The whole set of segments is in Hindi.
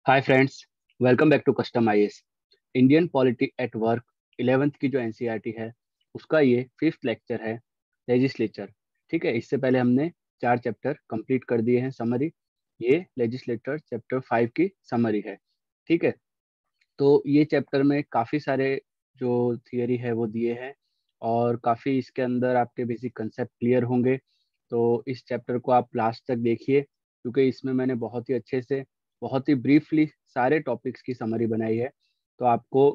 Hi friends, welcome back to custom IAS. Indian polity at work 11th की जो एनसीईआरटी है उसका ये फिफ्थ लेक्चर है, लेजिस्लेचर। ठीक है, इससे पहले हमने 4 चैप्टर कंप्लीट कर दिए हैं समरी। ये लेजिस्लेटर चैप्टर 5 की समरी है। ठीक है, तो ये चैप्टर में काफ़ी सारे जो थियरी है वो दिए हैं और काफ़ी इसके अंदर आपके बेसिक कंसेप्ट क्लियर होंगे। तो इस चैप्टर को आप लास्ट तक देखिए, क्योंकि इसमें मैंने बहुत ही अच्छे से, बहुत ही ब्रीफली सारे टॉपिक्स की समरी बनाई है। तो आपको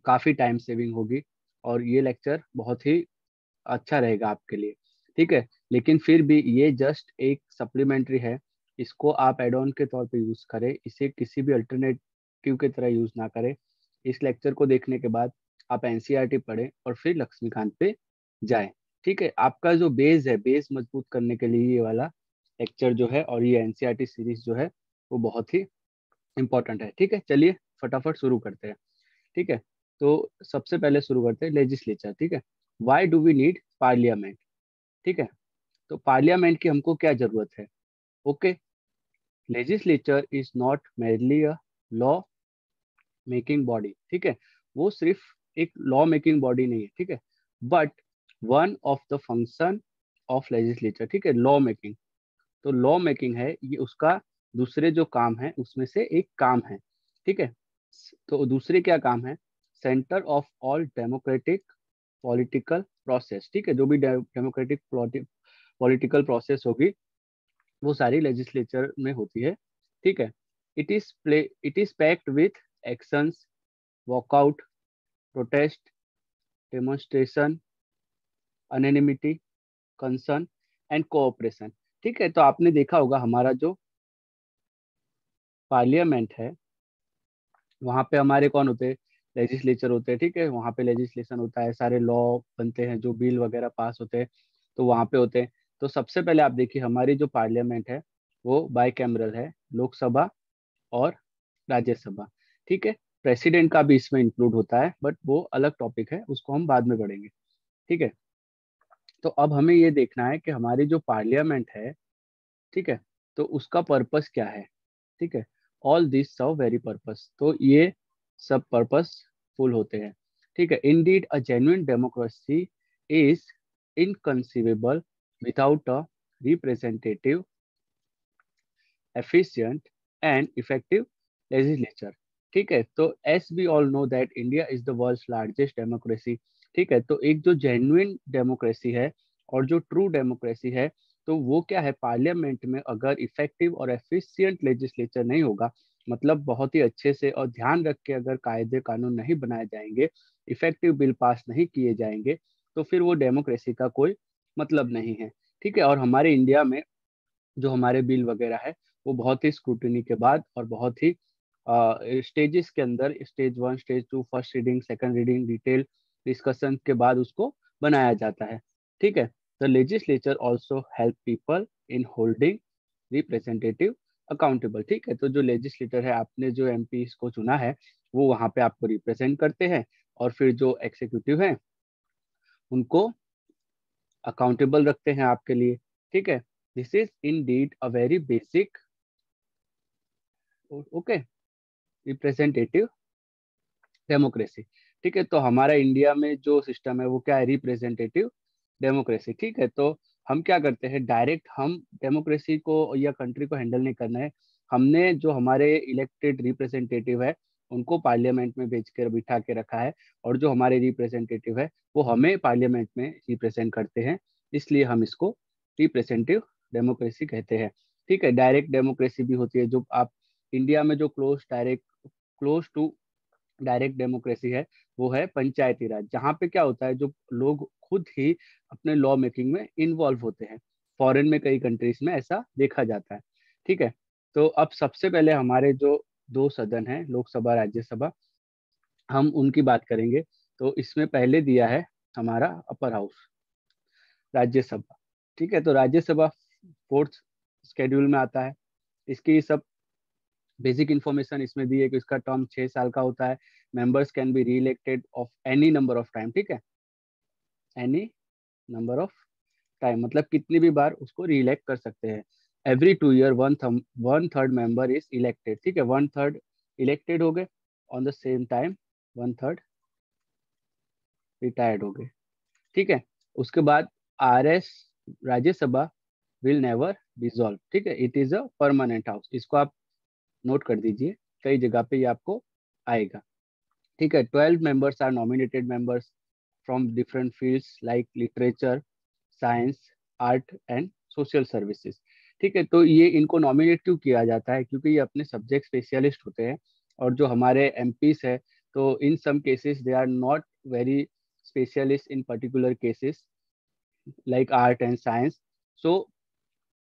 काफ़ी टाइम सेविंग होगी और ये लेक्चर बहुत ही अच्छा रहेगा आपके लिए। ठीक है, लेकिन फिर भी ये जस्ट एक सप्लीमेंट्री है। इसको आप एड ऑन के तौर पे यूज़ करें, इसे किसी भी अल्टरनेटिव की तरह यूज़ ना करें। इस लेक्चर को देखने के बाद आप एनसीईआरटी पढ़ें और फिर लक्ष्मीकांत पे जाएं। ठीक है, आपका जो बेस है, बेस मजबूत करने के लिए ये वाला लेक्चर जो है और ये एनसीईआरटी सीरीज जो है वो बहुत ही इंपॉर्टेंट है। ठीक है, चलिए फटाफट शुरू करते हैं। ठीक है, तो सबसे पहले शुरू करते हैं लेजिस्लेचर। ठीक है, why do we need parliament. ठीक है, तो पार्लियामेंट की हमको क्या जरूरत है? Okay, legislature is not merely a law making body. ठीक है, वो सिर्फ एक लॉ मेकिंग बॉडी नहीं है। ठीक है, but one of the function of legislature. ठीक है, लॉ मेकिंग, तो लॉ मेकिंग है ये उसका दूसरे जो काम है उसमें से एक काम है। ठीक है, तो दूसरे क्या काम है? Centre of all democratic political process. ठीक है, जो भी डेमोक्रेटिक पॉलिटिकल प्रोसेस होगी वो सारी लेजिस्लेचर में होती है। ठीक है, it is packed with actions, walkout, protest, demonstration, anonymity, concern and cooperation. ठीक है, तो आपने देखा होगा हमारा जो पार्लियामेंट है वहाँ पे हमारे कौन होते हैं? लेजिस्लेचर होते हैं। ठीक है, वहाँ पे लेजिस्लेशन होता है, सारे लॉ बनते हैं, जो बिल वगैरह पास होते हैं तो वहाँ पे होते हैं। तो सबसे पहले आप देखिए हमारी जो पार्लियामेंट है वो बाई कैमरल है, लोकसभा और राज्यसभा। ठीक है, प्रेसिडेंट का भी इसमें इंक्लूड होता है बट वो अलग टॉपिक है, उसको हम बाद में पढ़ेंगे। ठीक है, तो अब हमें ये देखना है कि हमारी जो पार्लियामेंट है, ठीक है, तो उसका पर्पस क्या है। ठीक है, all this serve very purpose, तो ये सब पर्पस फुल होते हैं। ठीक है, indeed a genuine democracy is inconceivable without a representative, efficient and effective legislature। ठीक है, तो as we all know that India is the world's largest democracy. ठीक है, तो एक जो जेन्युइन डेमोक्रेसी है और जो ट्रू डेमोक्रेसी है, तो वो क्या है? पार्लियामेंट में अगर इफेक्टिव और एफिशिएंट लेजिस्लेचर नहीं होगा, मतलब बहुत ही अच्छे से और ध्यान रख के अगर कायदे कानून नहीं बनाए जाएंगे, इफेक्टिव बिल पास नहीं किए जाएंगे, तो फिर वो डेमोक्रेसी का कोई मतलब नहीं है। ठीक है, और हमारे इंडिया में जो हमारे बिल वगैरह है वो बहुत ही स्क्रूटनी के बाद और बहुत ही स्टेजेस के अंदर, stage 1, stage 2, first reading, second reading, detail discussion के बाद उसको बनाया जाता है। ठीक है, the legislature also help people in holding representative accountable. ठीक है, तो जो लेजिस्लेटर है, आपने जो एमपी को चुना है वो वहां पे आपको रिप्रेजेंट करते हैं और फिर जो एग्जीक्यूटिव है उनको अकाउंटेबल रखते हैं आपके लिए। ठीक है, this is indeed a very basic, okay, representative democracy. ठीक है, तो हमारा इंडिया में जो सिस्टम है वो क्या है? Representative democracy. ठीक है, तो हम क्या करते हैं? डायरेक्ट हम डेमोक्रेसी को या कंट्री को हैंडल नहीं करना है। हमने जो हमारे इलेक्टेड रिप्रेजेंटेटिव है उनको पार्लियामेंट में भेज कर बिठा के रखा है, और जो हमारे रिप्रेजेंटेटिव है वो हमें पार्लियामेंट में रिप्रेजेंट करते हैं, इसलिए हम इसको रिप्रेजेंटेटिव डेमोक्रेसी कहते हैं। ठीक है, डायरेक्ट डेमोक्रेसी भी होती है, जो आप इंडिया में जो क्लोज टू डायरेक्ट डेमोक्रेसी है वो है पंचायती राज, जहाँ पे क्या होता है, जो लोग खुद ही अपने लॉ मेकिंग में इन्वॉल्व होते हैं। फॉरेन में कई कंट्रीज में ऐसा देखा जाता है। ठीक है, तो अब सबसे पहले हमारे जो दो सदन है, लोकसभा राज्यसभा, हम उनकी बात करेंगे। तो इसमें पहले दिया है हमारा अपर हाउस, राज्यसभा। ठीक है, तो राज्यसभा फोर्थ स्केड्यूल में आता है। इसकी सब बेसिक इन्फॉर्मेशन इसमें दी है कि इसका टर्म 6 साल का होता है। मेंबर्स कैन बी री elected of any number of time. ठीक है, एनी नंबर ऑफ टाइम मतलब कितनी भी बार उसको री इलेक्ट कर सकते हैं। Every 2 year 1/3 member is elected, ठीक है, 1/3 इलेक्टेड हो गए, on the same time 1/3 retired हो गए, ठीक है। उसके बाद RS Rajya Sabha will never dissolve, ठीक है, it is a permanent house, इसको आप नोट कर दीजिए, कई जगह पे ये आपको आएगा, ठीक है। 12 members are nominated members from different fields like literature, science, art and social services, ठीक है। तो ये इनको नॉमिनेट क्यों किया जाता है, क्योंकि ये अपने सब्जेक्ट स्पेशलिस्ट होते हैं, और जो हमारे MPs है, तो in some cases they are not very specialist in particular cases like art and science. So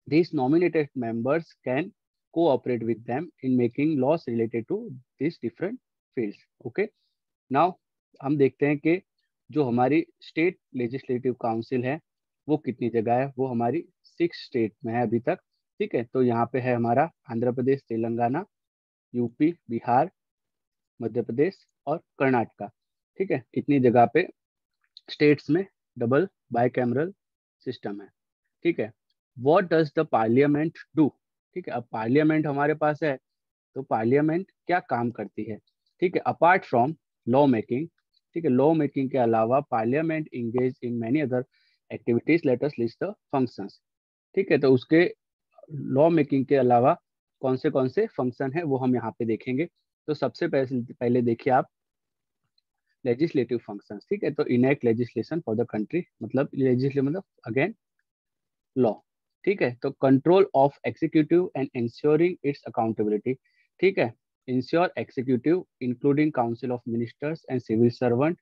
these nominated members can cooperate with them in making laws related to these different fields. Okay. Now हम देखते हैं कि जो हमारी स्टेट लेजिस्लेटिव काउंसिल है वो कितनी जगह है, वो हमारी 6 स्टेट में है अभी तक, ठीक है। तो यहाँ पे है हमारा आंध्र प्रदेश, तेलंगाना, यूपी, बिहार, मध्य प्रदेश और कर्नाटका, ठीक है। इतनी जगह पे स्टेट्स में डबल बाइकैमरल सिस्टम है, ठीक है। What does the parliament do, ठीक है। अब पार्लियामेंट हमारे पास है, तो पार्लियामेंट क्या काम करती है, ठीक है। अपार्ट फ्रॉम लॉ मेकिंग, ठीक है, लॉ मेकिंग के अलावा parliament engage in many other activities, let us list the functions, ठीक है। तो उसके लॉ मेकिंग के अलावा कौन से फंक्शन है वो हम यहाँ पे देखेंगे। तो सबसे पहले देखिए आप लेजिस्लेटिव फंक्शंस, ठीक है। तो enact legislation for the country, मतलब लेजिस्लेटिव मतलब अगेन लॉ, ठीक है। तो control of executive and ensuring its accountability, ठीक है। Ensure executive including council of ministers and civil servant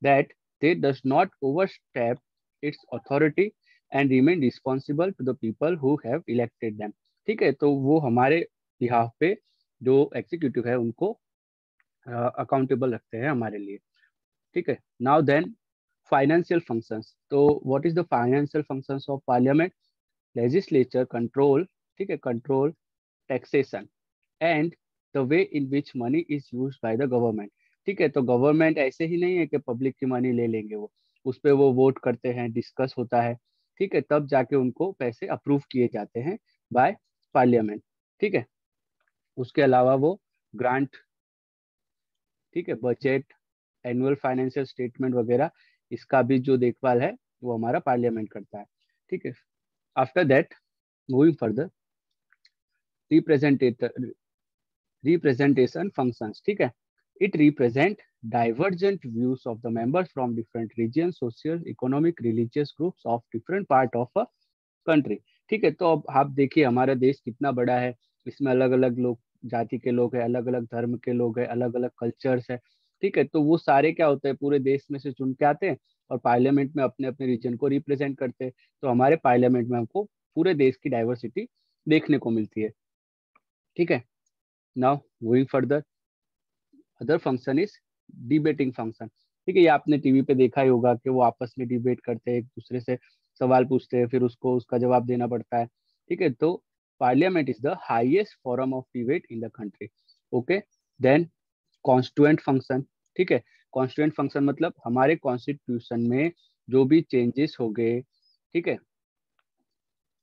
that they does not overstep its authority and remain responsible to the people who have elected them, ठीक है। तो वो हमारे बिहाफ पे जो एग्जीक्यूटिव है उनको अकाउंटेबल रखते हैं हमारे लिए, ठीक है। नाउ देन फाइनेंशियल फंक्शंस, तो what is the financial functions of parliament, legislature control, ठीक है, control taxation and the way in which money is used by the government, ठीक है। तो गवर्नमेंट ऐसे ही नहीं है कि पब्लिक की मनी ले लेंगे, वो उस पर वो वोट करते हैं, डिस्कस होता है, ठीक है, तब जाके उनको पैसे अप्रूव किए जाते हैं बाय पार्लियामेंट, ठीक है। उसके अलावा वो ग्रांट, ठीक है, बजट, एनुअल फाइनेंशियल स्टेटमेंट वगैरह, इसका भी जो देखभाल है वो हमारा पार्लियामेंट करता है, ठीक है। After that moving further, representator representation functions, ठीक है। It represent divergent views of the members from different regions, social, economic, religious groups of different part of a country, ठीक है। तो अब आप देखिए हमारा देश कितना बड़ा है, इसमें अलग अलग लोग, जाति के लोग हैं, अलग अलग धर्म के लोग हैं, अलग अलग कल्चर्स है, ठीक है। तो वो सारे क्या होते हैं, पूरे देश में से चुन के आते हैं और पार्लियामेंट में अपने अपने रीजन को रिप्रेजेंट करते हैं। तो हमारे पार्लियामेंट में हमको पूरे देश की डाइवर्सिटी देखने को मिलती है, ठीक है। Now moving further, other function is debating function, ठीक है। ये आपने टीवी पे देखा ही होगा कि वो आपस में डिबेट करते हैं, एक दूसरे से सवाल पूछते हैं, फिर उसको उसका जवाब देना पड़ता है, ठीक है। तो parliament is the highest forum of debate in the country, okay. Then constituent function, ठीक है। कॉन्स्टिट्यूएंट फंक्शन मतलब हमारे कॉन्स्टिट्यूशन में जो भी चेंजेस हो गए, ठीक है,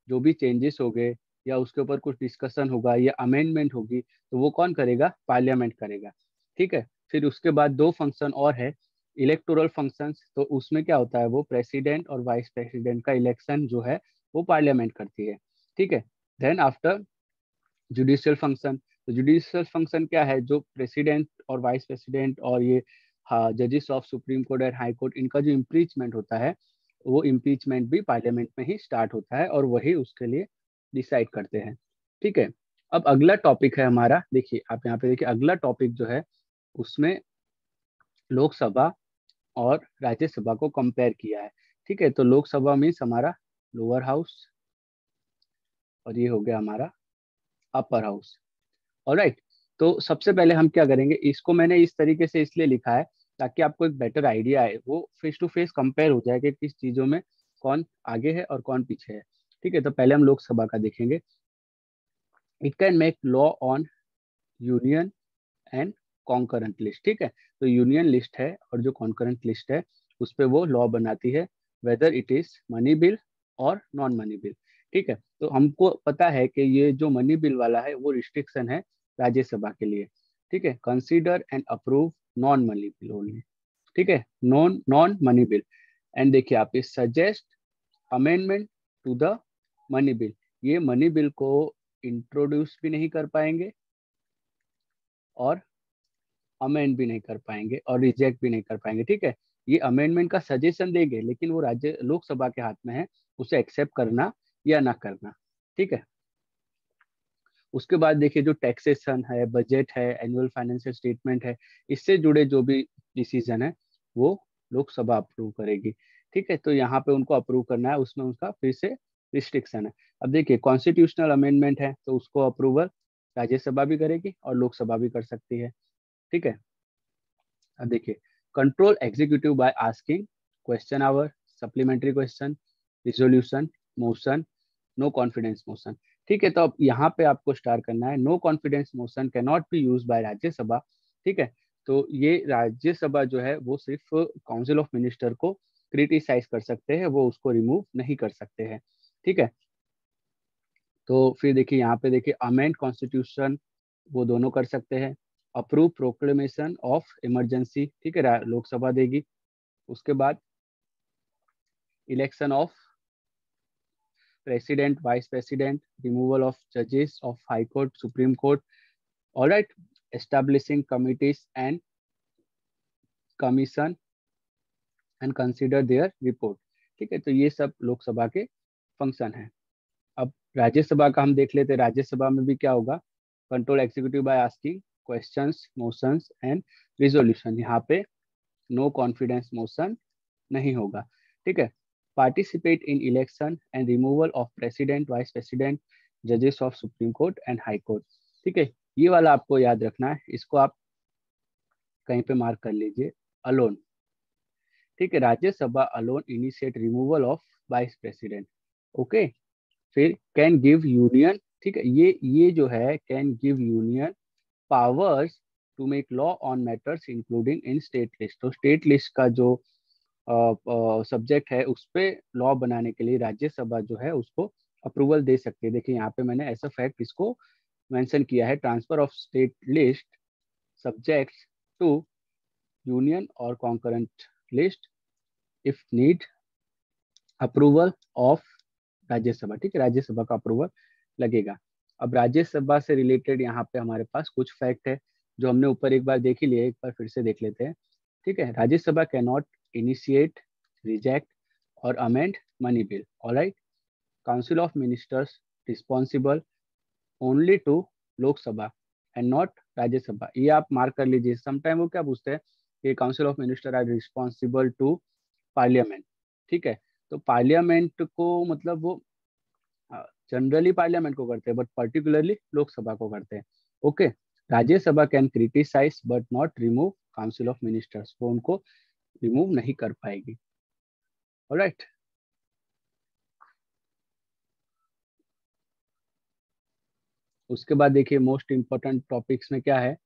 जो भी चेंजेस हो गए या उसके ऊपर कुछ डिस्कशन होगा या अमेंडमेंट होगी, तो वो कौन करेगा, पार्लियामेंट करेगा, ठीक है। फिर उसके बाद दो फंक्शन और है, इलेक्टोरल फंक्शंस, तो उसमें क्या होता है, वो प्रेसिडेंट और वाइस प्रेसिडेंट का इलेक्शन जो है वो पार्लियामेंट करती है, ठीक है। देन आफ्टर जुडिशियल फंक्शन, तो जुडिशियल फंक्शन क्या है, जो प्रेसिडेंट और वाइस प्रेसिडेंट और ये जजेस ऑफ सुप्रीम कोर्ट और हाई कोर्ट, इनका जो इम्पीचमेंट होता है, वो इम्पीचमेंट भी पार्लियामेंट में ही स्टार्ट होता है और वही उसके लिए डिसाइड करते हैं, ठीक है। अब अगला टॉपिक है हमारा, देखिए आप यहाँ पे देखिए अगला टॉपिक जो है उसमें लोकसभा और राज्यसभा को कंपेयर किया है, ठीक है। तो लोकसभा मीन्स हमारा लोअर हाउस और ये हो गया हमारा अपर हाउस, ऑलराइट। तो सबसे पहले हम क्या करेंगे, इसको मैंने इस तरीके से इसलिए लिखा है ताकि आपको एक बेटर आइडिया आए, वो फेस टू फेस कंपेयर हो जाए कि किस चीजों में कौन आगे है और कौन पीछे है, ठीक है। तो पहले हम लोकसभा का देखेंगे। It can make law on union and concurrent list, ठीक है। तो यूनियन लिस्ट है और जो कॉन्करेंट लिस्ट है उस पर वो लॉ बनाती है, whether it is money bill और नॉन मनी बिल, ठीक है, तो हमको पता है कि ये जो मनी बिल वाला है वो रिस्ट्रिक्शन है राज्यसभा के लिए। ठीक है, consider and approve non money bill only. ठीक है, नॉन नॉन मनी बिल। एंड देखिए आप इस suggest amendment to the money bill, ये मनी बिल को इंट्रोड्यूस भी नहीं कर पाएंगे और अमेंड भी नहीं कर पाएंगे और रिजेक्ट भी नहीं कर पाएंगे। ठीक है, ये अमेंडमेंट का सजेशन देंगे लेकिन वो राज्य लोकसभा के हाथ में है उसे एक्सेप्ट करना या ना करना। ठीक है, उसके बाद देखिए जो टैक्सेशन है, बजट है, एनुअल फाइनेंशियल स्टेटमेंट है, इससे जुड़े जो भी डिसीजन है वो लोकसभा अप्रूव करेगी। ठीक है, तो यहाँ पे उनको अप्रूव करना है, उसमें उनका फिर से रिस्ट्रिक्शन है। अब देखिए कॉन्स्टिट्यूशनल अमेंडमेंट है तो उसको अप्रूवल राज्यसभा भी करेगी और लोकसभा भी कर सकती है। ठीक है, अब देखिए control executive by asking question hour, supplementary question, resolution, motion, no confidence motion. ठीक है, तो अब यहाँ पे आपको स्टार करना है, no confidence motion can not be use by Rajya Sabha. ठीक है, तो ये राज्यसभा जो है वो सिर्फ काउंसिल ऑफ मिनिस्टर को क्रिटिसाइज कर सकते हैं, वो उसको रिमूव नहीं कर सकते हैं। ठीक है, तो फिर देखिए यहाँ पे देखिए अमेंड कॉन्स्टिट्यूशन वो दोनों कर सकते हैं, अप्रूव प्रोक्लेमेशन ऑफ इमरजेंसी, ठीक है, लोकसभा देगी। उसके बाद election of president, vice president, removal of जजेस of high court, supreme court, alright, establishing committees and commission and consider their report. ठीक है, तो ये सब लोकसभा के फंक्शन है। अब राज्यसभा का हम देख लेते हैं, राज्यसभा में भी क्या होगा, control executive by asking questions, motions and resolution. यहाँ पे नो कॉन्फिडेंस मोशन नहीं होगा। ठीक है, participate in election and removal of president, vice president, जजेस of supreme court and high court. ठीक है, ये वाला आपको याद रखना है, इसको आप कहीं पे मार्क कर लीजिए, अलोन। ठीक है, Rajya Sabha alone initiate removal of vice president. Okay, फिर कैन गिव यूनियन, ठीक है, ये जो है can give union powers to make law on matters including in state list. तो स्टेट लिस्ट का जो सब्जेक्ट है उस पे लॉ बनाने के लिए राज्यसभा जो है उसको अप्रूवल दे सकती है। देखिए यहाँ पे मैंने ऐसा फैक्ट इसको मेंशन किया है, transfer of state list subjects to union और concurrent list if need approval of Rajya Sabha. ठीक है, राज्यसभा का अप्रूवल लगेगा। अब राज्यसभा से रिलेटेड यहाँ पे हमारे पास कुछ फैक्ट है जो हमने ऊपर एक बार देख ही लिए, एक बार फिर से देख लेते हैं। ठीक है, Rajya Sabha can not initiate, reject और amend money bill. Alright, council of ministers responsible only to Lok Sabha and not Rajya Sabha. ये आप मार्क कर लीजिए, समटाइम वो क्या पूछते हैं कि council of minister are responsible to parliament. ठीक है, तो पार्लियामेंट को मतलब वो जनरली पार्लियामेंट को करते हैं बट पर्टिकुलरली लोकसभा को करते हैं। Okay, Rajya Sabha can criticise but not remove council of ministers, वो उनको रिमूव नहीं कर पाएगी। ऑलराइट, उसके बाद देखिए मोस्ट इंपॉर्टेंट टॉपिक्स में क्या है।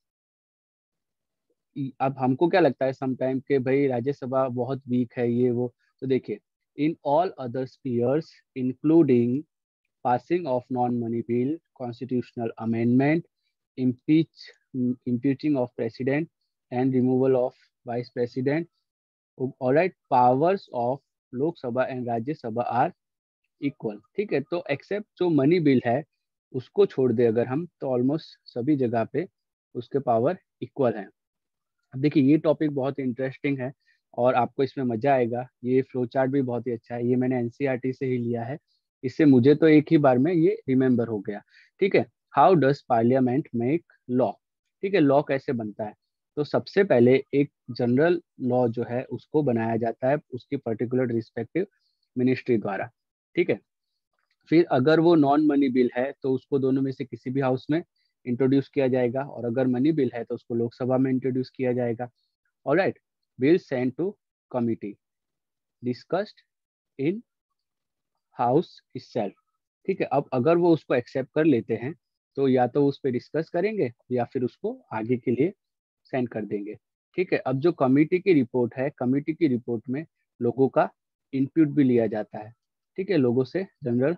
अब हमको क्या लगता है समटाइम के भाई राज्यसभा बहुत वीक है ये वो, तो देखिए in all other spheres including passing of non-money bill, constitutional amendment, impeach, impeaching of president, and removal of vice president. All right, powers of Lok Sabha and Rajya Sabha are equal. ठीक है, तो एक्सेप्ट जो मनी बिल है उसको छोड़ दे अगर हम, तो ऑलमोस्ट सभी जगह पे उसके पावर इक्वल है। अब देखिए ये टॉपिक बहुत इंटरेस्टिंग है और आपको इसमें मजा आएगा। ये फ्लो चार्ट भी बहुत ही अच्छा है, ये मैंने एनसीईआरटी से ही लिया है, इससे मुझे तो एक ही बार में ये रिमेम्बर हो गया। ठीक है, how does parliament make law. ठीक है, लॉ कैसे बनता है, तो सबसे पहले एक जनरल लॉ जो है उसको बनाया जाता है उसकी पर्टिकुलर रिस्पेक्टिव मिनिस्ट्री द्वारा। ठीक है, फिर अगर वो नॉन मनी बिल है तो उसको दोनों में से किसी भी हाउस में इंट्रोड्यूस किया जाएगा, और अगर मनी बिल है तो उसको लोकसभा में इंट्रोड्यूस किया जाएगा। Alright, bill send to committee discussed in house itself। ठीक है, अब अगर वो उसको एक्सेप्ट कर लेते हैं तो या तो उस पर डिस्कस करेंगे या फिर उसको आगे के लिए सेंड कर देंगे। ठीक है, अब जो कमिटी की रिपोर्ट है, कमिटी की रिपोर्ट में लोगों का इनपुट भी लिया जाता है। ठीक है, लोगों से जनरल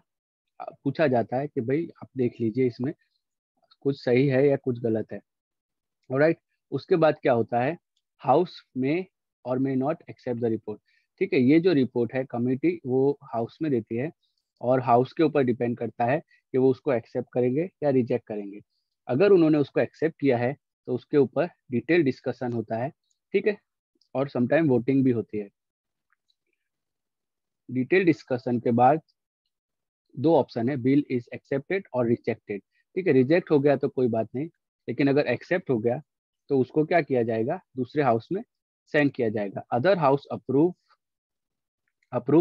पूछा जाता है कि भाई आप देख लीजिए इसमें कुछ सही है या कुछ गलत है। ऑलराइट, उसके बाद क्या होता है, हाउस में और may not accept the report. ठीक है, ये जो रिपोर्ट है कमिटी वो हाउस में देती है और हाउस के ऊपर डिपेंड करता है कि वो उसको एक्सेप्ट करेंगे या रिजेक्ट करेंगे। अगर उन्होंने उसको एक्सेप्ट किया है तो उसके ऊपर डिटेल डिस्कशन होता है। ठीक है, और समटाइम वोटिंग भी होती है। डिटेल डिस्कशन के बाद दो ऑप्शन है, बिल इज एक्सेप्टेड और रिजेक्टेड। ठीक है, रिजेक्ट हो गया तो कोई बात नहीं, लेकिन अगर एक्सेप्ट हो गया तो उसको क्या किया जाएगा, दूसरे हाउस में सेंड किया जाएगा। अदर हाउस अप्रूव,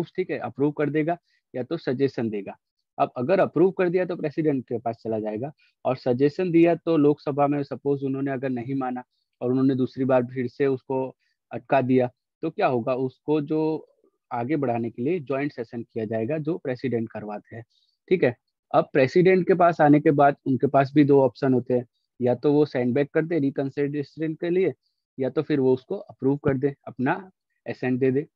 ठीक है, अप्रूव कर देगा या तो सजेशन देगा। अब अगर अप्रूव कर दिया तो प्रेसिडेंट के पास चला जाएगा, और सजेशन दिया तो लोकसभा में सपोज उन्होंने अगर नहीं माना और उन्होंने दूसरी बार फिर से उसको अटका दिया, तो क्या होगा, उसको जो आगे बढ़ाने के लिए ज्वाइंट सेशन किया जाएगा जो प्रेसिडेंट करवाते हैं। ठीक है, अब प्रेसिडेंट के पास आने के बाद उनके पास भी दो ऑप्शन होते हैं, या तो वो सेंड बैक कर दे रिकंसिडरेशन के लिए, या तो फिर वो उसको अप्रूव कर दे, अपना एसेंट दे दे।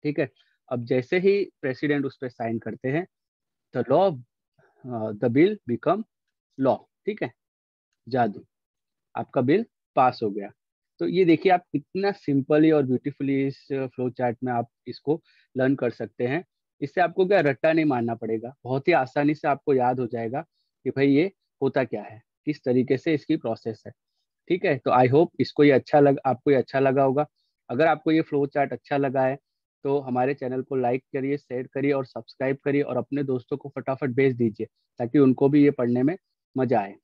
ठीक है, अब जैसे ही प्रेसिडेंट उस पर साइन करते हैं, the law the bill become law. ठीक है, जादू, आपका बिल पास हो गया। तो ये देखिए आप कितना सिंपली और ब्यूटीफुली इस फ्लो चार्ट में आप इसको लर्न कर सकते हैं। इससे आपको क्या रट्टा नहीं मारना पड़ेगा, बहुत ही आसानी से आपको याद हो जाएगा कि भाई ये होता क्या है, किस तरीके से इसकी प्रोसेस है। ठीक है, तो आई होप इसको ये अच्छा लग आपको ये अच्छा लगा होगा। अगर आपको ये फ्लो चार्ट अच्छा लगा है तो हमारे चैनल को लाइक करिए, शेयर करिए और सब्सक्राइब करिए, और अपने दोस्तों को फटाफट भेज दीजिए ताकि उनको भी ये पढ़ने में मजा आए।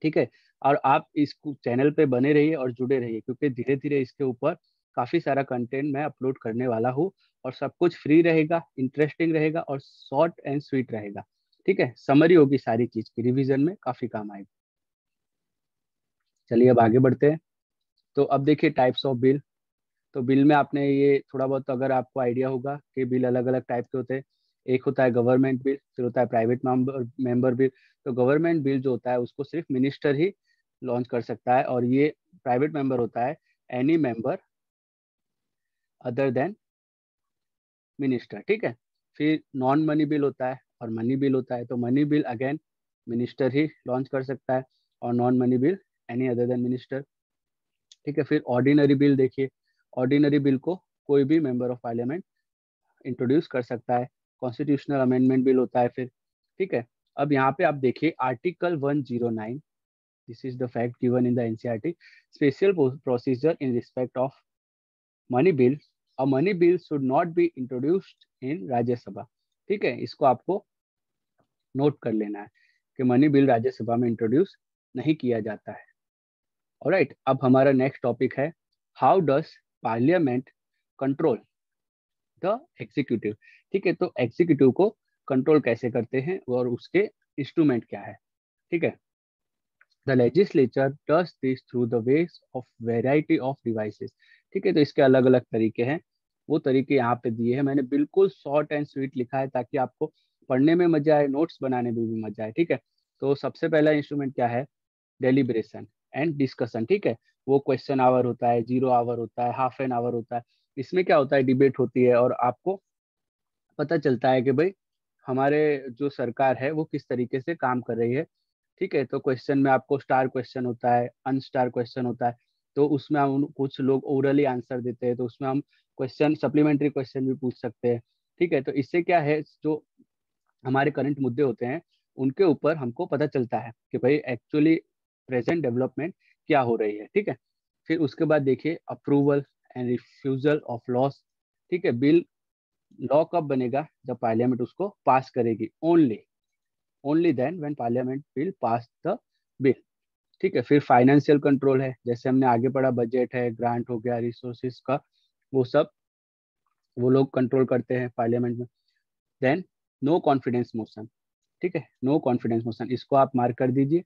ठीक है, और आप इस चैनल पे बने रहिए और जुड़े रहिए, क्योंकि धीरे धीरे इसके ऊपर काफी सारा कंटेंट मैं अपलोड करने वाला हूँ, और सब कुछ फ्री रहेगा, इंटरेस्टिंग रहेगा और शॉर्ट एंड स्वीट रहेगा। ठीक है, समरी होगी सारी चीज की, रिवीजन में काफी काम आएगी। चलिए अब आगे बढ़ते हैं। तो अब देखिए टाइप्स ऑफ बिल। तो बिल में आपने ये थोड़ा बहुत अगर आपको आइडिया होगा कि बिल अलग अलग टाइप के होते हैं। एक होता है गवर्नमेंट बिल, फिर होता है प्राइवेट मेंबर बिल। तो गवर्नमेंट बिल जो होता है उसको सिर्फ मिनिस्टर ही लॉन्च कर सकता है, और ये प्राइवेट मेंबर होता है any member other than minister. ठीक है, फिर नॉन मनी बिल होता है और मनी बिल होता है। तो मनी बिल अगेन मिनिस्टर ही लॉन्च कर सकता है, और non money bill any other than minister. ठीक है, फिर ऑर्डिनरी बिल देखिए, ऑर्डिनरी बिल को कोई भी मेंबर ऑफ पार्लियामेंट इंट्रोड्यूस कर सकता है। कॉन्स्टिट्यूशनल अमेंडमेंट बिल होता है फिर। ठीक है, अब यहाँ पे आप देखिए article 109, this is the fact given in the NCERT, special procedure in respect of money bill. A money bill should not be introduced in Rajya Sabha. ठीक है, इसको आपको नोट कर लेना है कि मनी बिल राज्यसभा में इंट्रोड्यूस नहीं किया जाता है। ऑलराइट, अब हमारा नेक्स्ट टॉपिक है, how does parliament control the executive. ठीक है, तो एग्जीक्यूटिव को कंट्रोल कैसे करते हैं और उसके इंस्ट्रूमेंट क्या है। ठीक है, the legislature does this through the ways of variety of devices. ठीक है, तो इसके अलग अलग तरीके हैं, वो तरीके यहाँ पे दिए हैं। मैंने बिल्कुल शॉर्ट एंड स्वीट लिखा है ताकि आपको पढ़ने में मजा आए, नोट्स बनाने में भी मजा आए। ठीक है, तो सबसे पहला इंस्ट्रूमेंट क्या है, डेलिब्रेशन एंड डिस्कशन। ठीक है, वो क्वेश्चन आवर होता है, 0 आवर होता है, हाफ एन आवर होता है। इसमें क्या होता है, डिबेट होती है और आपको पता चलता है कि भाई हमारे जो सरकार है वो किस तरीके से काम कर रही है। ठीक है, तो क्वेश्चन में आपको स्टार क्वेश्चन होता है, अनस्टार क्वेश्चन होता है। तो उसमें हम कुछ लोग ओरली आंसर देते हैं, तो उसमें हम क्वेश्चन सप्लीमेंट्री क्वेश्चन भी पूछ सकते हैं। ठीक है, तो इससे क्या है, जो हमारे करंट मुद्दे होते हैं उनके ऊपर हमको पता चलता है कि भाई एक्चुअली प्रेजेंट डेवलपमेंट क्या हो रही है। ठीक है, फिर उसके बाद देखिए approval and refusal of loss. ठीक है, बिल लॉ कब बनेगा, जब पार्लियामेंट उसको पास करेगी, only only then when parliament will pass the bill. ठीक है, फिर फाइनेंशियल कंट्रोल है, जैसे हमने आगे पढ़ा, बजट है, ग्रांट हो गया, रिसोर्सेज का, वो सब वो लोग कंट्रोल करते हैं पार्लियामेंट में। Then no confidence motion. ठीक है, नो कॉन्फिडेंस मोशन, इसको आप मार्क कर दीजिए।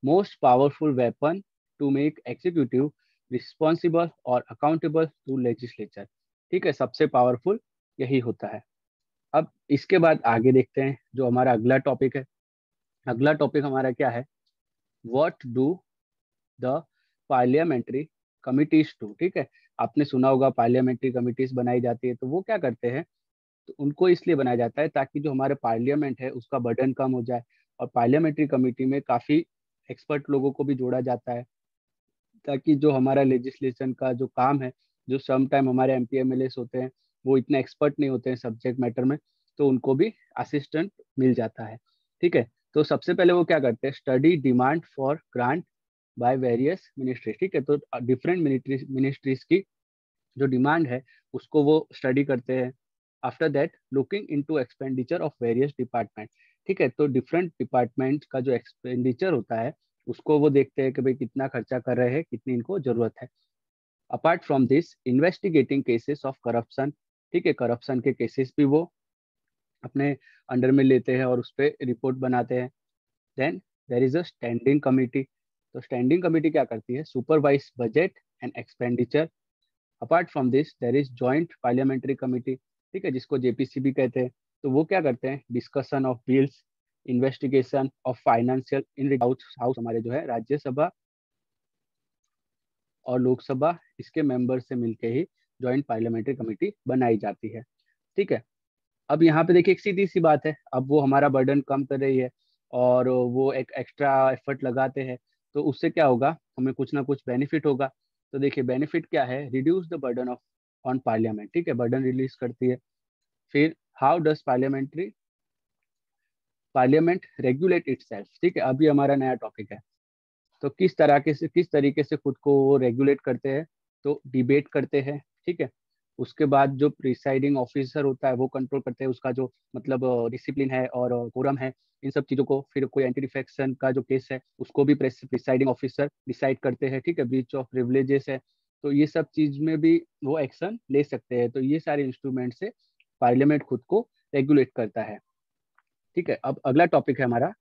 Most powerful weapon to make executive responsible और अकाउंटेबल टू लेजिस्लेचर। ठीक है, सबसे पावरफुल यही होता है। अब इसके बाद आगे देखते हैं जो हमारा अगला टॉपिक है। अगला टॉपिक हमारा क्या है, what do the parliamentary committees do. ठीक है, आपने सुना होगा पार्लियामेंट्री कमिटीज बनाई जाती है, तो वो क्या करते हैं, तो उनको इसलिए बनाया जाता है ताकि जो हमारे पार्लियामेंट है उसका बर्डन कम हो जाए, और पार्लियामेंट्री कमेटी में काफ़ी एक्सपर्ट लोगों को भी जोड़ा जाता है, ताकि जो हमारा लेजिस्लेशन का जो काम है, जो सम टाइम हमारे एमपी एमएलएस होते हैं वो इतने एक्सपर्ट नहीं होते हैं सब्जेक्ट मैटर में, तो उनको भी असिस्टेंट मिल जाता है। ठीक है, तो सबसे पहले वो क्या करते हैं, study demand for grant by various ministries. ठीक है, तो डिफरेंट मिनिस्ट्रीज की जो डिमांड है उसको वो स्टडी करते हैं। After that looking into expenditure of various department. ठीक है, तो डिफरेंट डिपार्टमेंट का जो एक्सपेंडिचर होता है उसको वो देखते हैं कि भाई कितना खर्चा कर रहे हैं, कितनी इनको जरूरत है। Apart from this investigating cases of corruption. ठीक है, करप्शन के केसेस भी वो अपने अंडर में लेते हैं और उस पर रिपोर्ट बनाते हैं। Then there is a standing committee. तो स्टैंडिंग कमिटी क्या करती है, supervise budget and expenditure. Apart from this there is joint parliamentary committee. ठीक है, जिसको जेपीसीबी कहते हैं। तो वो क्या करते हैं, discussion of bills, investigation of financial in house. House हमारे जो है राज्यसभा और लोकसभा, इसके मेंबर से मिलके ही जॉइंट पार्लियामेंट्री कमेटी बनाई जाती है। ठीक है, अब यहाँ पे देखिए एक सीधी सी बात है, अब वो हमारा बर्डन कम कर रही है और वो एक एक्स्ट्रा एफर्ट लगाते हैं, तो उससे क्या होगा, हमें कुछ ना कुछ बेनिफिट होगा। तो देखिए बेनिफिट क्या है, reduce the burden of on parliament. ठीक है, बर्डन रिलीज करती है। फिर how does parliament regulate itself. ठीक है, अभी हमारा नया टॉपिक है। तो किस तरीके से खुद को वो रेगुलेट करते हैं, तो डिबेट करते हैं। ठीक है, उसके बाद जो प्रिसाइडिंग ऑफिसर होता है वो कंट्रोल करते हैं उसका जो मतलब डिसिप्लिन है और कोरम है, इन सब चीज़ों को। फिर कोई एंटी डिफेक्शन का जो केस है उसको भी प्रिसाइडिंग ऑफिसर डिसाइड करते हैं। ठीक है, ब्रीच ऑफ प्रिविलेजेस है, तो ये सब चीज में भी वो एक्शन ले सकते हैं। तो ये सारे इंस्ट्रूमेंट से पार्लियामेंट खुद को रेगुलेट करता है। ठीक है, अब अगला टॉपिक है हमारा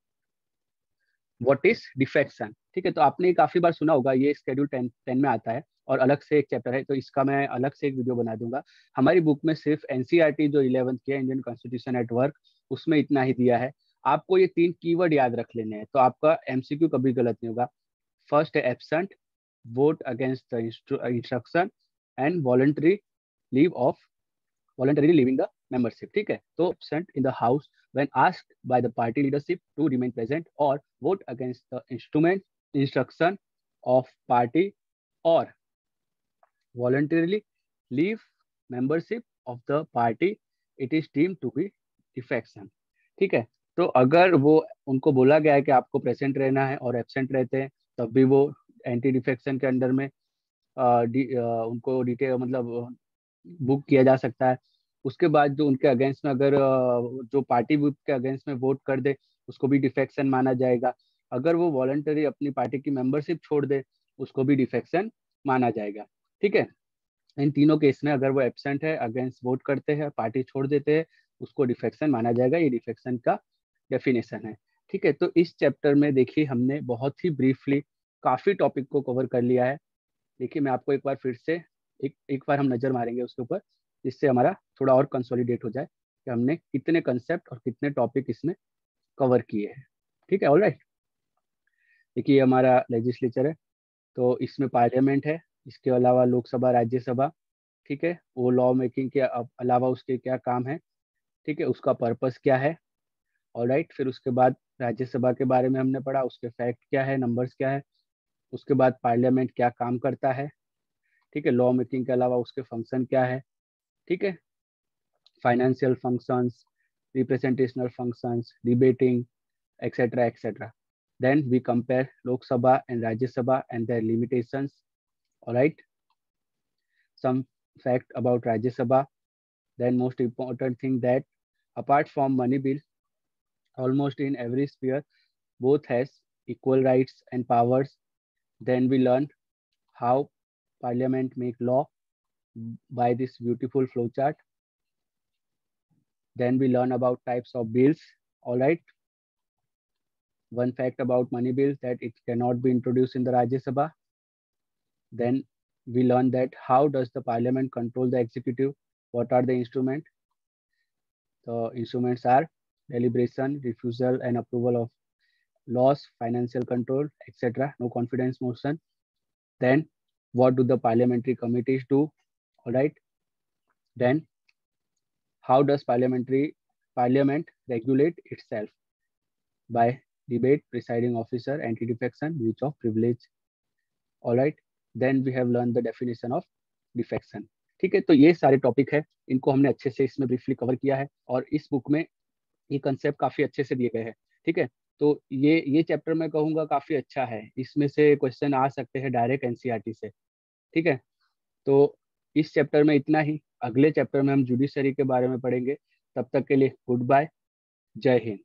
व्हाट इज डिफेक्शन। ठीक है, तो आपने ये काफी बार सुना होगा, ये शेड्यूल 10 में आता है और अलग से एक चैप्टर है, तो इसका मैं अलग से एक वीडियो बना दूंगा। हमारी बुक में सिर्फ एनसीईआरटी जो 11th की है, इंडियन कॉन्स्टिट्यूशन एट वर्क, उसमें इतना ही दिया है। आपको ये 3 कीवर्ड याद रख लेने हैं, तो आपका एमसीक्यू कभी गलत नहीं होगा। फर्स्ट है absent, vote against the instruction, and leave of voluntarily leaving the membership. ठीक है, तो absent in the house when asked by the party leadership to remain present, or vote against the instruction of party, or voluntarily leave membership of the party, it is deemed to be defection. ठीक है, तो अगर वो उनको बोला गया है कि आपको प्रेजेंट रहना है और एब्सेंट रहते हैं, तब भी वो एंटी डिफेक्शन के अंडर में उनको डिटेल मतलब बुक किया जा सकता है। उसके बाद जो उनके अगेंस्ट में अगर जो पार्टी बुक के अगेंस्ट में वोट कर दे उसको भी डिफेक्शन माना जाएगा। अगर वो वॉलंटरी अपनी पार्टी की मेंबरशिप छोड़ दे उसको भी डिफेक्शन माना जाएगा। ठीक है, इन तीनों केस में अगर वो एब्सेंट है, अगेंस्ट वोट करते हैं, पार्टी छोड़ देते हैं, उसको डिफेक्शन माना जाएगा। ये डिफेक्शन का डेफिनेशन है। ठीक है, तो इस चैप्टर में देखिए हमने बहुत ही ब्रीफली काफी टॉपिक को कवर कर लिया है। देखिए मैं आपको एक बार फिर से एक बार हम नजर मारेंगे उसके ऊपर, जिससे हमारा थोड़ा और कंसोलिडेट हो जाए कि हमने कितने कंसेप्ट और कितने टॉपिक इसमें कवर किए हैं। ठीक है, ऑलराइट। देखिए ये हमारा लेजिस्लेचर है, तो इसमें पार्लियामेंट है, इसके अलावा लोकसभा, राज्यसभा। ठीक है, वो लॉ मेकिंग के अलावा उसके क्या काम है, ठीक है, उसका पर्पस क्या है। ऑलराइट, फिर उसके बाद राज्यसभा के बारे में हमने पढ़ा, उसके फैक्ट क्या है, नंबर्स क्या है। उसके बाद पार्लियामेंट क्या काम करता है। ठीक है, लॉ मेकिंग के अलावा उसके फंक्शन क्या है। ठीक है, financial functions, representational functions, debating, etc. etc. Then we compare Lok Sabha and Rajya Sabha and their limitations. All right. Some fact about Rajya Sabha. Then most important thing that apart from money bill, almost in every sphere, both has equal rights and powers. Then we learn how Parliament make law by this beautiful flowchart. Then we learn about types of bills. All right. One fact about money bill that it cannot be introduced in the Rajya Sabha. Then we learn that how does the parliament control the executive? What are the instruments? The instruments are deliberation, refusal and approval of laws, financial control, etc. No confidence motion. Then what do the parliamentary committees do? All right. Then how does parliament regulate itself? By debate, presiding officer, anti defection, breach of privilege. Alright, then we have learn the definition of defection. ठीक है, तो ये सारे टॉपिक है, इनको हमने अच्छे से इसमें ब्रीफली कवर किया है और इस बुक में ये कंसेप्ट काफी अच्छे से दिए गए हैं. ठीक है, तो ये चैप्टर मैं कहूँगा काफी अच्छा है, इसमें से क्वेश्चन आ सकते हैं डायरेक्ट एनसीईआरटी से. ठीक है, तो इस चैप्टर में इतना ही. अगले चैप्टर में हम जुडिशरी के बारे में पढ़ेंगे. तब तक के लिए गुड बाय. जय हिंद.